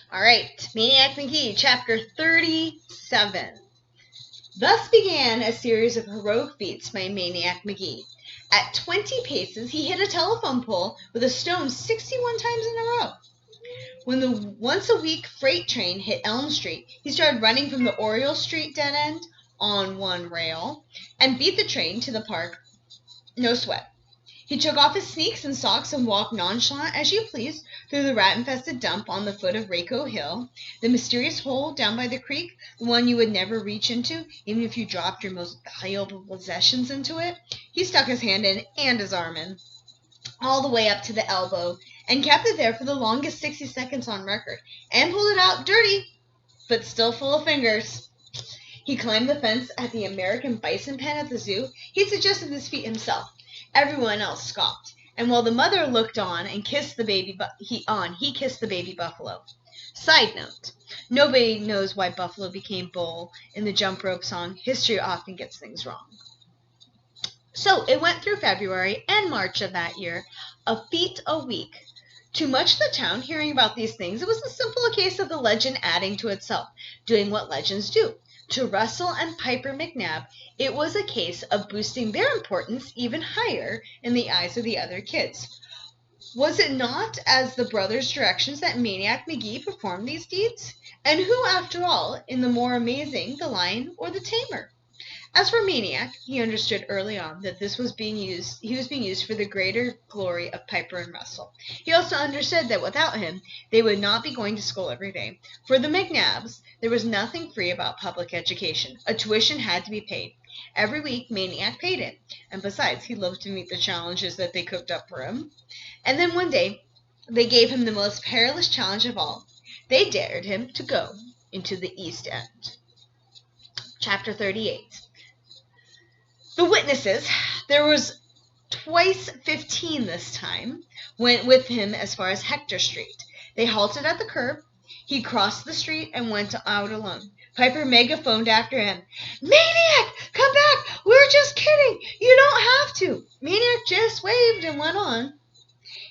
All right, Maniac Magee, Chapter 37. Thus began a series of heroic feats by Maniac Magee. At 20 paces, he hit a telephone pole with a stone 61 times in a row. When the once-a-week freight train hit Elm Street, he started running from the Oriole Street dead end on one rail and beat the train to the park. No sweat. He took off his sneaks and socks and walked nonchalant as you please through the rat-infested dump on the foot of Rayco Hill, the mysterious hole down by the creek, the one you would never reach into, even if you dropped your most valuable possessions into it. He stuck his hand in and his arm in, all the way up to the elbow, and kept it there for the longest 60 seconds on record, and pulled it out dirty, but still full of fingers. He climbed the fence at the American bison pen at the zoo. He'd suggested this feat himself. Everyone else scoffed, and while the mother looked on and kissed the baby, he kissed the baby buffalo. Side note: nobody knows why Buffalo became bull in the jump rope song. History often gets things wrong. So it went through February and March of that year, a feat a week. To much of the town, hearing about these things, it was a simple case of the legend adding to itself, doing what legends do. To Russell and Piper McNabb, it was a case of boosting their importance even higher in the eyes of the other kids. Was it not as the brothers' directions that Maniac Magee performed these deeds? And who, after all, in the more amazing, the lion or the tamer? As for Maniac, he understood early on that he was being used for the greater glory of Piper and Russell. He also understood that without him, they would not be going to school every day. For the McNabbs, there was nothing free about public education. A tuition had to be paid. Every week, Maniac paid it. And besides, he loved to meet the challenges that they cooked up for him. And then one day, they gave him the most perilous challenge of all. They dared him to go into the East End. Chapter 38. The witnesses, there was twice 15 this time, went with him as far as Hector Street. They halted at the curb. He crossed the street and went out alone. Piper megaphoned after him, "Maniac, come back! We're just kidding! You don't have to!" Maniac just waved and went on.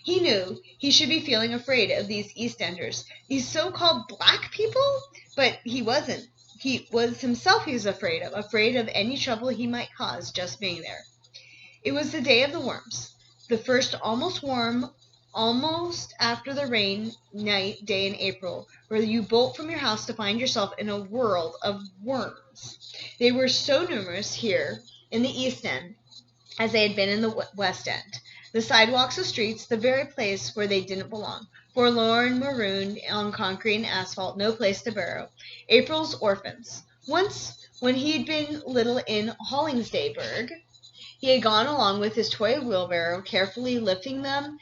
He knew he should be feeling afraid of these East Enders, these so-called black people, but he wasn't. He was afraid of any trouble he might cause just being there. It was the day of the worms, the first almost warm, almost after the rain night day in April, where you bolt from your house to find yourself in a world of worms. They were so numerous here in the East End as they had been in the West End. The sidewalks, the streets, the very place where they didn't belong. Forlorn, marooned on concrete and asphalt, no place to burrow. April's orphans. Once, when he'd been little in Hollingsdayburg, he had gone along with his toy wheelbarrow, carefully lifting them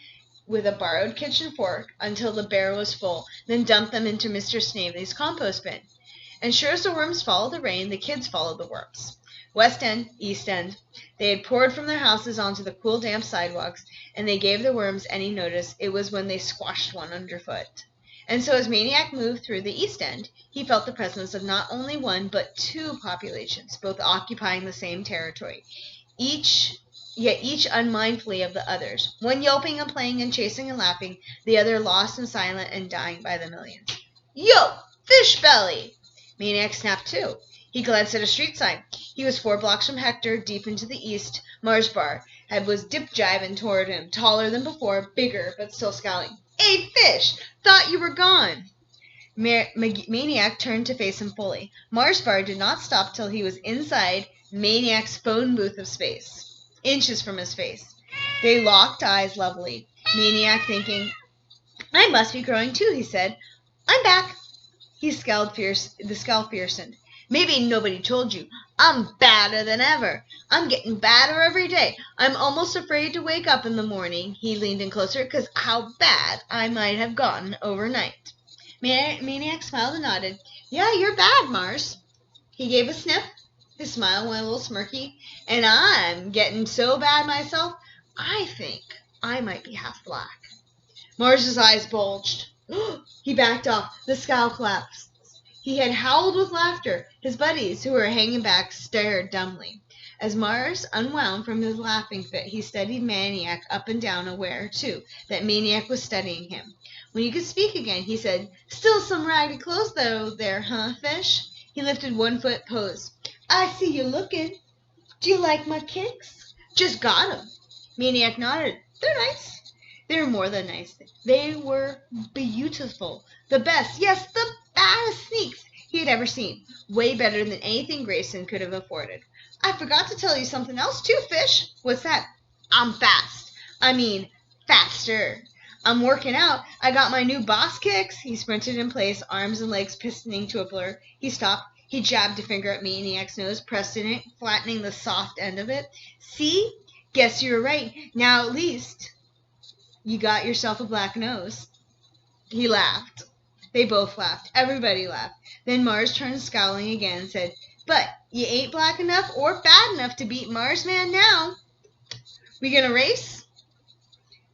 with a borrowed kitchen fork until the barrow was full, then dumped them into Mr. Snavely's compost bin. And sure as the worms followed the rain, the kids followed the worms. West End, East End. They had poured from their houses onto the cool, damp sidewalks, and they gave the worms any notice. It was when they squashed one underfoot. And so as Maniac moved through the East End, he felt the presence of not only one, but two populations, both occupying the same territory, yet each unmindfully of the others, one yelping and playing and chasing and laughing, the other lost and silent and dying by the millions. "Yo, fish belly!" Maniac snapped too. He glanced at a street sign. He was 4 blocks from Hector, deep into the east. Mars Bar was dip-jiving toward him, taller than before, bigger, but still scowling. "Hey, fish! Thought you were gone!" Maniac turned to face him fully. Mars Bar did not stop till he was inside Maniac's phone booth of space, inches from his face. They locked eyes levelly. Maniac thinking, "I must be growing too," he said. "I'm back." The scowl fiercened. "Maybe nobody told you. I'm badder than ever. I'm getting badder every day. I'm almost afraid to wake up in the morning." He leaned in closer, "'cause how bad I might have gotten overnight." Maniac smiled and nodded. "Yeah, you're bad, Mars." He gave a sniff. His smile went a little smirky. "And I'm getting so bad myself, I think I might be half black." Mars's eyes bulged. He backed off. The scowl collapsed. He had howled with laughter. His buddies, who were hanging back, stared dumbly. As Mars unwound from his laughing fit, he studied Maniac up and down, aware, too, that Maniac was studying him. When he could speak again, he said, "Still some ragged clothes, though, there, huh, Fish?" He lifted one foot, pose. "I see you looking. Do you like my kicks?" "Just got 'em." Maniac nodded. "They're nice." They were more than nice. They were beautiful. The best, yes, the baddest sneaks he had ever seen. Way better than anything Grayson could have afforded. "I forgot to tell you something else, too, Fish." "What's that?" "I'm fast. I mean, faster. I'm working out. I got my new boss kicks." He sprinted in place, arms and legs pistoning to a blur. He stopped. He jabbed a finger at Maniac's nose, pressed in it, flattening the soft end of it. "See? Guess you were right. Now at least you got yourself a black nose." He laughed. They both laughed. Everybody laughed. Then Mars turned scowling again and said, "But you ain't black enough or bad enough to beat Mars Man now. We gonna race?"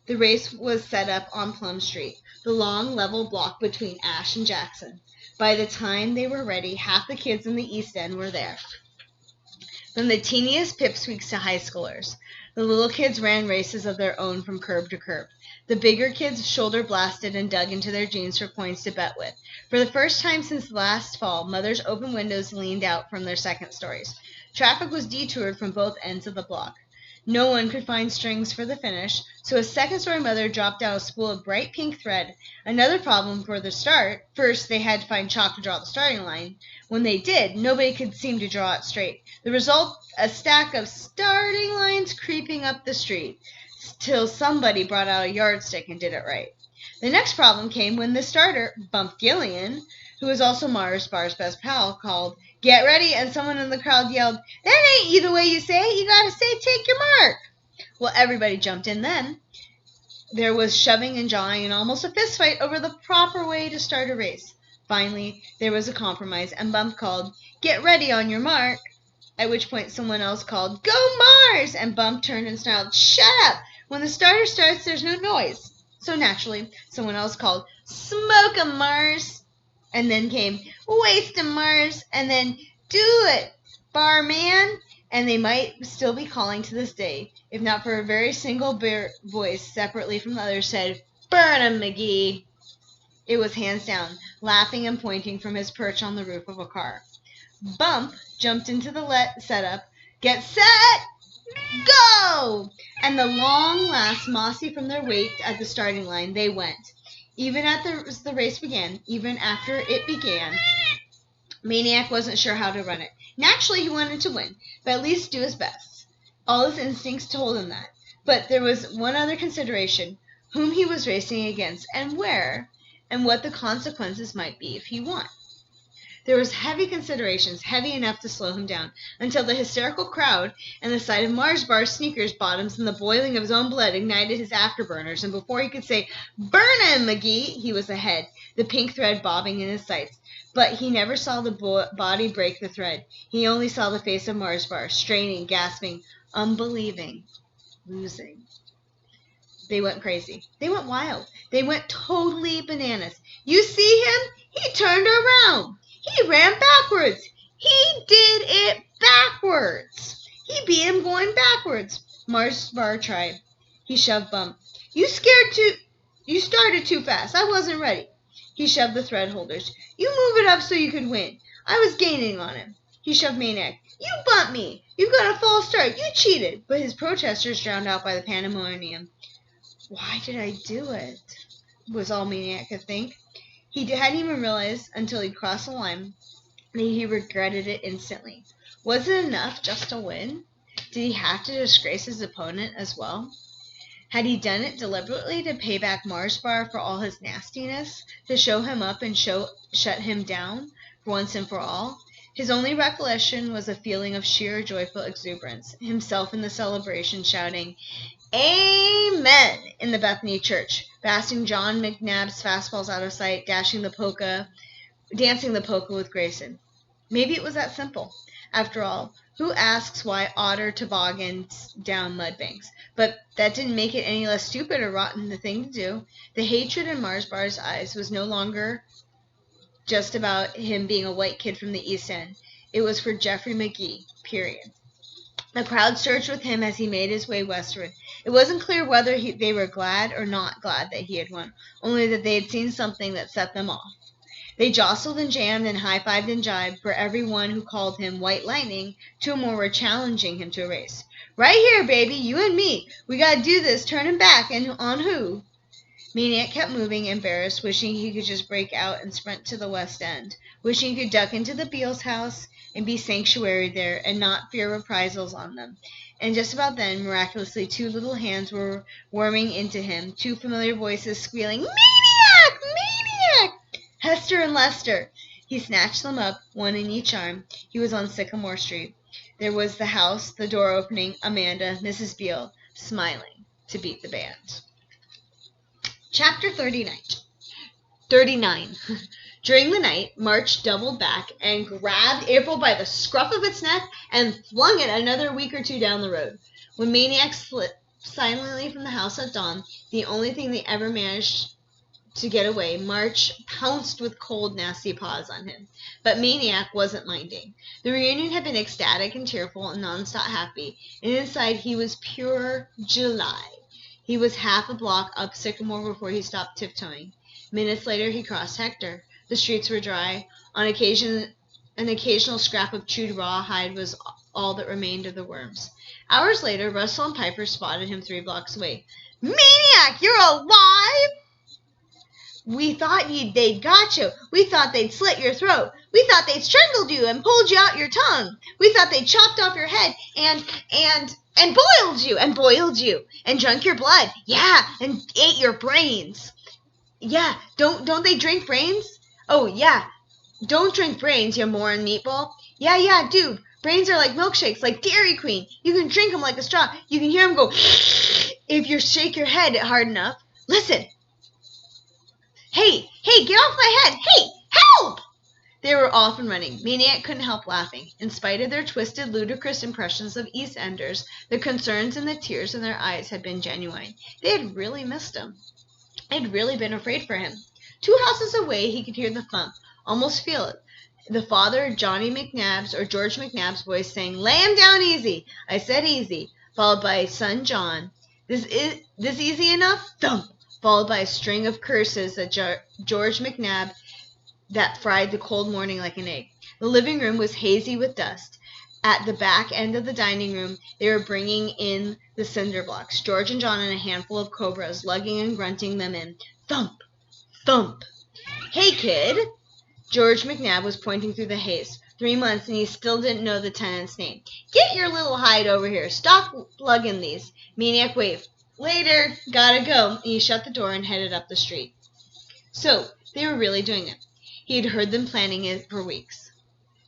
The race was set up on Plum Street, the long level block between Ash and Jackson. By the time they were ready, half the kids in the East End were there, from the teeniest pipsqueaks to high schoolers. The little kids ran races of their own from curb to curb. The bigger kids shoulder blasted and dug into their jeans for points to bet with. For the first time since last fall, mothers' open windows leaned out from their second stories. Traffic was detoured from both ends of the block. No one could find strings for the finish, so a second-story mother dropped out a spool of bright pink thread. Another problem for the start. First, they had to find chalk to draw the starting line. When they did, nobody could seem to draw it straight. The result, a stack of starting lines creeping up the street, till somebody brought out a yardstick and did it right. The next problem came when the starter, Bump Gillian, who was also Mars Bar's best pal, called, "Get ready," and someone in the crowd yelled, "That ain't you the way you say it. You gotta say, 'Take your mark.'" Well, everybody jumped in then. There was shoving and jawing and almost a fist fight over the proper way to start a race. Finally, there was a compromise, and Bump called, "Get ready on your mark," at which point someone else called, "Go Mars!" and Bump turned and snarled, "Shut up! When the starter starts, there's no noise." So naturally, someone else called, "Smoke 'em, Mars!" And then came, "Waste 'em, Mars!" And then, "Do it, Barman!" And they might still be calling to this day, if not for a very single voice separately from the others said, "Burn 'em, Magee!" It was hands down, laughing and pointing from his perch on the roof of a car. Bump jumped into the setup. "Get set! Go!" And the long last mossy from their weight at the starting line, they went. Even as the race began, even after it began, Maniac wasn't sure how to run it. Naturally, he wanted to win, but at least do his best. All his instincts told him that. But there was one other consideration: whom he was racing against, and where, and what the consequences might be if he won. There was heavy considerations, heavy enough to slow him down, until the hysterical crowd and the sight of Mars Bar's sneakers bottoms and the boiling of his own blood ignited his afterburners, and before he could say, "Burn him, Magee," he was ahead, the pink thread bobbing in his sights. But he never saw the body break the thread. He only saw the face of Mars Bar, straining, gasping, unbelieving, losing. They went crazy. They went wild. They went totally bananas. "You see him? He turned around. He ran backwards. He did it backwards. He beat him going backwards." Mars Bar tried. He shoved Bump. You started too fast. I wasn't ready." He shoved the thread holders. "You move it up so you could win. I was gaining on him." He shoved Maniac. "You bumped me. You got a false start. You cheated." But his protesters drowned out by the pandemonium. "Why did I do it?" was all Maniac could think. He hadn't even realized until he'd crossed the line that he regretted it instantly. Was it enough just to win? Did he have to disgrace his opponent as well? Had he done it deliberately to pay back Mars Bar for all his nastiness, to show him up and shut him down for once and for all? His only recollection was a feeling of sheer joyful exuberance, himself in the celebration shouting, "Amen!" in the Bethany church, blasting John McNabb's fastballs out of sight, dancing the polka with Grayson. Maybe it was that simple. After all, who asks why otter toboggans down mud banks? But that didn't make it any less stupid or rotten the thing to do. The hatred in Mars Bar's eyes was no longer just about him being a white kid from the East End. It was for Jeffrey Magee, period. The crowd surged with him as he made his way westward. It wasn't clear whether they were glad or not glad that he had won, only that they had seen something that set them off. They jostled and jammed and high-fived and jibed for every one who called him White Lightning. Two more were challenging him to a race. "Right here, baby, you and me. We gotta do this, turning back, and on who?" Maniac kept moving, embarrassed, wishing he could just break out and sprint to the West End, wishing he could duck into the Beals' house and be sanctuaried there and not fear reprisals on them. And just about then, miraculously, two little hands were worming into him, two familiar voices squealing, "Maniac! Maniac!" Hester and Lester. He snatched them up, one in each arm. He was on Sycamore Street. There was the house, the door opening, Amanda, Mrs. Beale, smiling to beat the band. Chapter 39. During the night, March doubled back and grabbed April by the scruff of its neck and flung it another week or two down the road. When Maniac slipped silently from the house at dawn, the only thing they ever managed to get away, March pounced with cold, nasty paws on him. But Maniac wasn't minding. The reunion had been ecstatic and tearful and non-stop happy, and inside he was pure July. He was half a block up Sycamore before he stopped tiptoeing. Minutes later he crossed Hector. The streets were dry. On occasion, an occasional scrap of chewed rawhide was all that remained of the worms. Hours later, Russell and Piper spotted him 3 blocks away. "Maniac, you're alive!" "We thought they'd got you. We thought they'd slit your throat. We thought they'd strangled you and pulled you out your tongue. We thought they'd chopped off your head and boiled you and drunk your blood. Yeah, and ate your brains. Yeah, don't they drink brains? Oh, yeah, don't drink brains, you moron meatball. Yeah, dude. Brains are like milkshakes, like Dairy Queen. You can drink them like a straw. You can hear them go if you shake your head hard enough. Listen. Hey, get off my head. Hey, help!" They were off and running. Maniac couldn't help laughing. In spite of their twisted, ludicrous impressions of East Enders, the concerns and the tears in their eyes had been genuine. They had really missed him. They'd really been afraid for him. 2 houses away he could hear the thump, almost feel it. The father, Johnny McNabb's or George McNabb's voice saying, "Lay him down easy. I said easy," followed by son John. This easy enough? Thump! Followed by a string of curses at George McNabb that fried the cold morning like an egg. The living room was hazy with dust. At the back end of the dining room, they were bringing in the cinder blocks, George and John and a handful of cobras, lugging and grunting them in. Thump! Thump! "Hey, kid!" George McNabb was pointing through the haze. 3 months, and he still didn't know the tenant's name. "Get your little hide over here. Stop lugging these." Maniac waved. "Later. Gotta go." And he shut the door and headed up the street. So, they were really doing it. He had heard them planning it for weeks.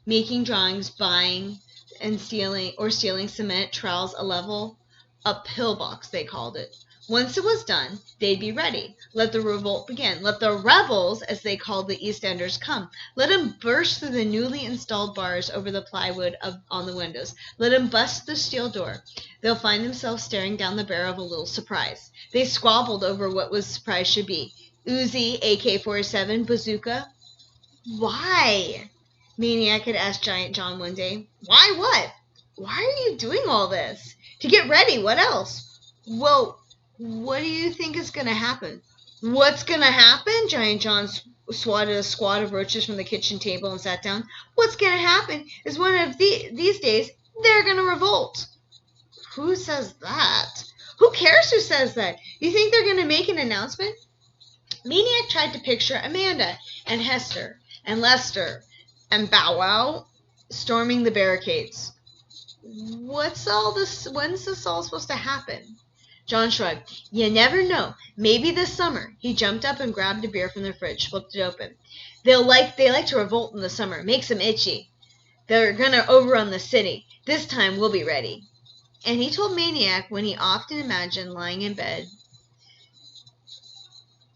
Making drawings, buying and stealing cement trowels, a level up pillbox, they called it. Once it was done, they'd be ready. Let the revolt begin. Let the rebels, as they called the East Enders, come. Let them burst through the newly installed bars over the plywood on the windows. Let them bust the steel door. They'll find themselves staring down the barrel of a little surprise. They squabbled over what was surprise should be. Uzi, AK-47, bazooka. "Why?" Maniac had asked Giant John one day. "Why what? Why are you doing all this?" "To get ready. What else?" "Well, what do you think is going to happen?" "What's going to happen?" Giant John swatted a squad of roaches from the kitchen table and sat down. "What's going to happen is one of these days they're going to revolt." "Who says that?" "Who cares who says that? You think they're going to make an announcement?" Maniac tried to picture Amanda and Hester and Lester and Bow Wow storming the barricades. "What's all this? When's this all supposed to happen?" John shrugged. "You never know. Maybe this summer." He jumped up and grabbed a beer from the fridge, flipped it open. They like to revolt in the summer. Makes them itchy. They're gonna overrun the city. This time we'll be ready. And he told Maniac when he often imagined lying in bed,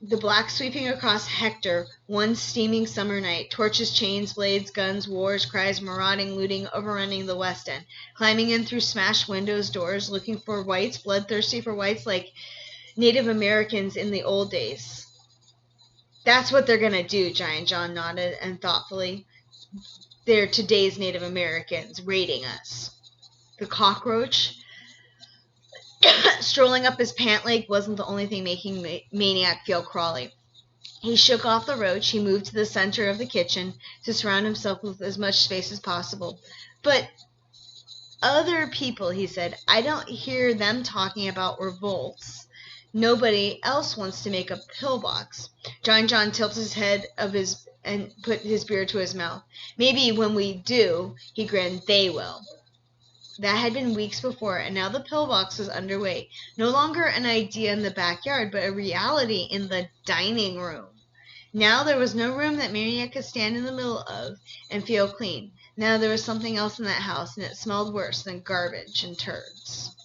the black sweeping across Hector one steaming summer night, torches, chains, blades, guns, wars, cries, marauding, looting, overrunning the West End, climbing in through smashed windows, doors, looking for whites, bloodthirsty for whites like Native Americans in the old days. "That's what they're going to do," Giant John nodded, and thoughtfully. "They're today's Native Americans raiding us." The cockroach strolling up his pant leg wasn't the only thing making Maniac feel crawly. He shook off the roach. He moved to the center of the kitchen to surround himself with as much space as possible. But other people, he said, I don't hear them talking about revolts. Nobody else wants to make a pillbox. John tilted his head and put his beer to his mouth. Maybe when we do, he grinned, they will. That had been weeks before, and now the pillbox was underway. No longer an idea in the backyard, but a reality in the dining room. Now there was no room that Maniac could stand in the middle of and feel clean. Now there was something else in that house, and it smelled worse than garbage and turds.